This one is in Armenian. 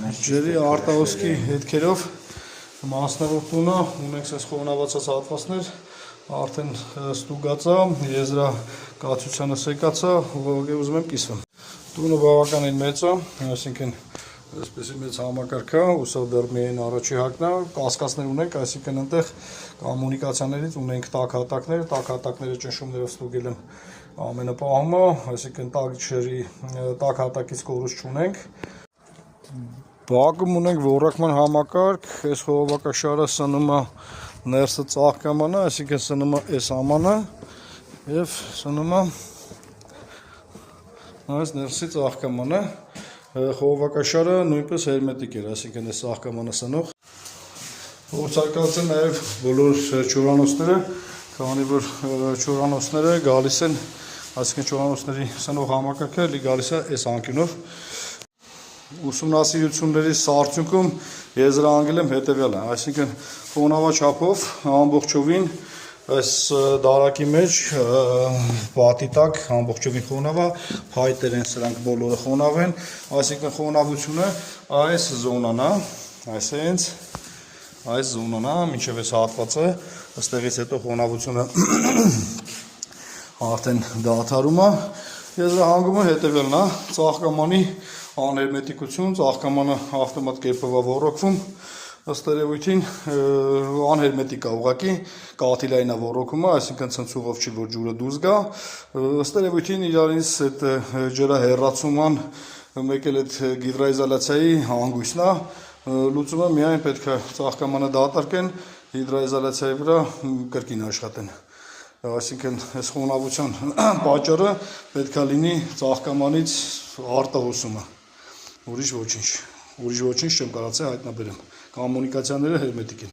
Ջրի արտահոսքի հետքերով մասնավոր տունը ունենք այս խոնավացած հատվածներ, արդեն ստուգած է, եզրակացությանը սեկած է, ուղղակի ուզում եմ կիսվեմ։ Տունը բավականին մեծ է, այսինքն այսպեսի մեծ համակարգ է, ուսավ դեռ միայն առաջի հարկն է, կասկածներ ունենք, այսինքն այնտեղ կոմունիկացիաներից ունենք տաք հատակները ճնշումներով ստուգել եմ ամենապահումը, այսինքն տաք հատակից կորուստ չունենք։ Բակում ունենք ոռակման համակարգ, այս խողովակաշարը սնում է ներսը ծաղկամանը, այսինքն սնում է այս ամանը և սնում է այս ներսի ծաղկամանը, խողովակաշարը նույնպես հերմետիկ էր, այսինքն այս ծաղկամանը սնող։ Փորձարկած են նաև բոլոր չորանոցները, քանի որ չորանոցները գալիս են, այսինքն չորանոցների սնող համակարգը գալիս է այս անկյունով։ Ուսումնասիրությունների արդյունքում եզրահանգել եմ հետևյալը, այսինքն խոնավաչափով ամբողջովին այս դարակի մեջ պատի տակ ամբողջովին խոնավ է, փայտեր են սրանք բոլորը խոնավ են, այսինքն խոնավությունը այս զոնան է, այս զոնան է, մինչև այս հատվածը, այստեղից հետո խոնավությունը արդեն դադարում է, եզրահանգումը հետևյալն է, ծաղկամանի անհերմետիկություն, ծաղկամանը ավտոմատ կերպով է ոռոգվում, ըստ երևույթին անհերմետիկ է ուղղակի, կաթիլային է ոռոգումը, այսինքն ցնցուղով չի, որ ջուրը դուրս գա, ըստ երևույթին իրարից այդ ջրահեռացման մեկ էլ այդ հիդրոիզոլացիայի հանգույցն է, լուծումը միայն պետք է ծաղկամանը դատարկեն, հիդրոիզոլացիայի վրա կրկին աշխատեն։ Այսինքն այս խոնավության պատճառը պետք է լինի ծաղկամանից արտահոսումը, ուրիշ ոչինչ չեմ կարծել հայտնաբերեմ, կոմունիկացիաները հերմետիկ են։